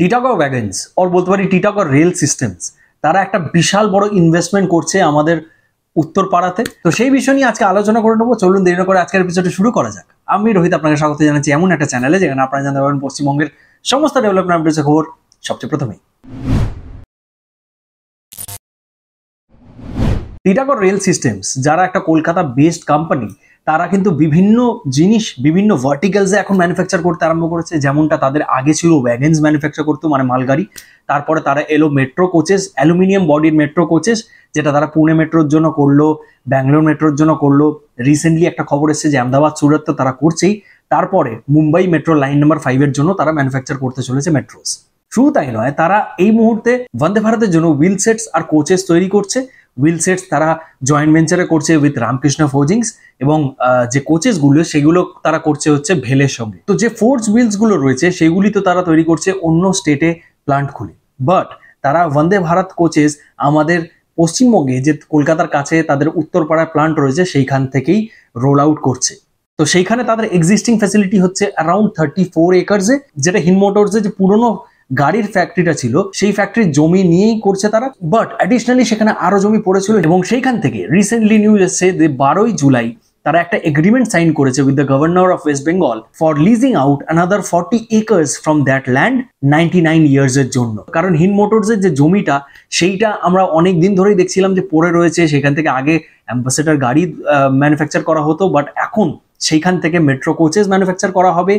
টিটাগড় ওয়াগনস और বলতে পারি টিটাগড় রেল সিস্টেমস তারা একটা বিশাল বড় ইনভেস্টমেন্ট করছে আমাদের উত্তরপাড়াতে। তো সেই বিষয় নিয়ে আজকে আলোচনা করে নেবো। চলুন দেরি না করে আজকের এপিসোডটা শুরু করা যাক। আমি রোহিত আপনাকে স্বাগত জানাচ্ছি এমন একটা চ্যানেলে যেখানে আপনারা জানতে পারবেন পশ্চিমবঙ্গের সমস্ত ডেভেলপমেন্ট আপডেটসের খবর সবচেয়ে প্রথমেই। টিটাগড় রেল সিস্টেমস যারা একটা কলকাতা বেসড কোম্পানি, তারা কিন্তু বিভিন্ন জিনিস বিভিন্ন ভার্টিক্যালসে এখন ম্যানুফ্যাকচার করতে আরম্ভ করেছে। যেমনটা তাদের আগে ছিল ওয়াগনস ম্যানুফ্যাকচার করতো, মানে মালগাড়ি। তারপরে তারা এলো মেট্রো কোচেস, অ্যালুমিনিয়াম বডির মেট্রো কোচেস, যেটা তারা পুনে মেট্রোর জন্য করলো, ব্যাঙ্গালোর মেট্রোর জন্য করলো। রিসেন্টলি একটা খবর এসেছে যে আহমেদাবাদ সুরত তো তারা করছেই। তারপরে মুম্বাই মেট্রো লাইন নাম্বার 5-এর জন্য তারা ম্যানুফ্যাকচার করতে চলেছে মেট্রোস। শুধু তাই নয়, তারা এই মুহূর্তে বন্দে ভারতের জন্য হুইল সেটস আর কোচেস তৈরি করছে। হুইল সেটস তারা জয়েন্ট ভেঞ্চারে করছে উইথ রামকৃষ্ণ ফোর্জিংস, এবং যে কোচেস গুলো সেগুলো তারা করছে হচ্ছে ভেলের সঙ্গে। তো যে ফোর্স হুইলস গুলো রয়েছে সেগুলি তো তারা তৈরি করছে অন্য স্টেটে প্লান্ট খুলে, বাট তারা বন্দে ভারত কোচেস আমাদের পশ্চিমবঙ্গে যে কলকাতার কাছে তাদের উত্তরপাড়ায় প্লান্ট রয়েছে সেইখান থেকেই রোল আউট করছে। তো সেইখানে তাদের এক্সিস্টিং ফ্যাসিলিটি হচ্ছে অ্যারাউন্ড 34 একর্সে, যেটা হিন্দ মোটরসে যে পুরনো গাড়ির ফ্যাক্টরিটা ছিল সেই ফ্যাক্টরির জমি নিয়েই করছে তারা। বাট অ্যাডিশনালি সেখানে আরো জমি পড়েছিল, এবং সেইখান থেকে রিসেন্টলি নিউজ এসছে যে 12ই জুলাই তারা একটা এগ্রিমেন্ট সাইন করেছে with the governor of West Bengal for leasing out another 40 acres from that land 99 years এর জন্য। কারণ হিন্দ মোটরসের যে জমিটা সেইটা আমরা অনেক দিন ধরেই দেখছিলাম যে পড়ে রয়েছে। সেখান থেকে আগে অ্যাম্বাসেডর গাড়ি ম্যানুফ্যাকচার করা হতো, বাট এখন সেইখান থেকে মেট্রো কোচেস ম্যানুফ্যাকচার করা হবে।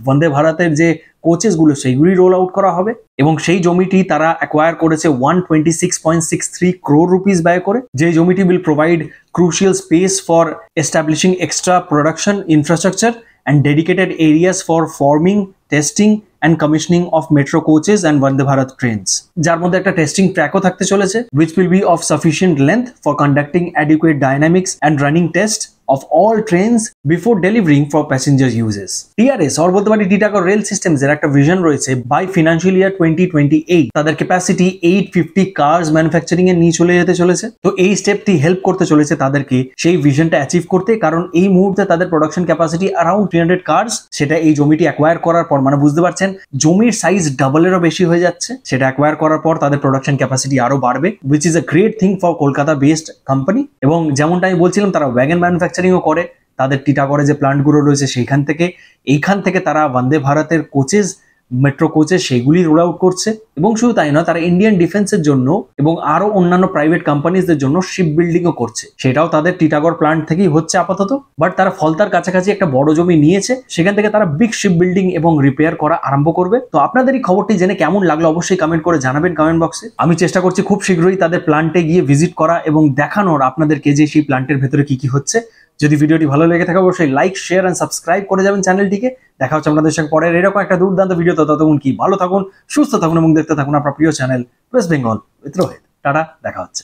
বন্দে ভারতের যে কোচেসগুলো সেইগুলি রোল আউট করা হবে, এবং সেই জমিটি তারা অ্যাকোয়ার করেছে 126.63 crore রুপিস ব্যয় করে। যে জমিটি will provide crucial space for establishing extra production infrastructure and dedicated areas for forming, testing and commissioning of metro coaches and Vande Bharat trains, যার মধ্যে একটা টেস্টিং ট্র্যাকও থাকতে চলেছে, which will be of sufficient length for conducting adequate dynamics and running tests of all trains before delivering for passengers uses. TRS और বলতে পারি Titagarh rail systems এর একটা ভিশন রয়েছে বাই ফিনান্সিয়াল ইয়ার 2028 তাদের ক্যাপাসিটি 850 কার্স ম্যানুফ্যাকচারিং এ নিয়ে চলে যেতে চলেছে। তো এই স্টেপটি হেল্প করতে চলেছে তাদেরকে সেই ভিশনটা অ্যাচিভ করতে, কারণ এই মুহূর্তে তাদের প্রোডাকশন ক্যাপাসিটি অ্যারাউন্ড 300 কার্স। সেটা এই জমিটি অ্যাকোয়ার করার পর, মানে বুঝতে পারছেন জমির সাইজ ডাবলেরও বেশি হয়ে যাচ্ছে। সেটা অ্যাকোয়ার করার পর তাদের প্রোডাকশন ক্যাপাসিটি আরো বাড়বে, which is a great thing for Kolkata based company. এবং যেমনটা আমি বলছিলাম, তারা ওয়াগন ম্যানুফ্যাকচারিংও করে। তাদের টিটাগড়ে যে প্লান্টগুলো রয়েছে সেইখান থেকে এইখান থেকে তারা বন্দে ভারতের কোচেস মেট্রো কোচেস সেইগুলি রোল আউট করছে। এবং শুধু তাই নয়, তারা ইন্ডিয়ান ডিফেন্সের জন্য এবং আরো অন্যান্য প্রাইভেট কোম্পানিজদের জন্য শিপ বিল্ডিংও করছে। সেটাও তাদের টিটাগড় প্লান্ট থেকেই হচ্ছে আপাতত। বাট তারা ফলতার কাছাকাছি একটা বড় জমি নিয়েছে, সেখান থেকে তারা বিগ শিপ বিল্ডিং এবং রিপেয়ার করা আরম্ভ করবে। তো আপনাদের এই খবরটি জেনে কেমন লাগলো অবশ্যই কমেন্ট করে জানাবেন কমেন্ট বক্সে। আমি চেষ্টা করছি খুব শীঘ্রই তাদের প্লান্টে গিয়ে ভিজিট করা এবং দেখানোর আপনাদেরকে যে সেই প্লান্টের ভেতরে কি কি হচ্ছে। যদি ভিডিওটি ভালো লেগে থাকে অবশ্যই লাইক, শেয়ার এন্ড সাবস্ক্রাইব করে যাবেন চ্যানেলটিকে। দেখা হচ্ছে আপনাদের সঙ্গে পরের এরকম একটা দুর্দান্ত ভিডিও। ততক্ষণ কি ভালো থাকুন, সুস্থ থাকুন এবং দেখতে থাকুন আপনার প্রিয় channel West Bengal with Rohit. Tata, দেখা হচ্ছে।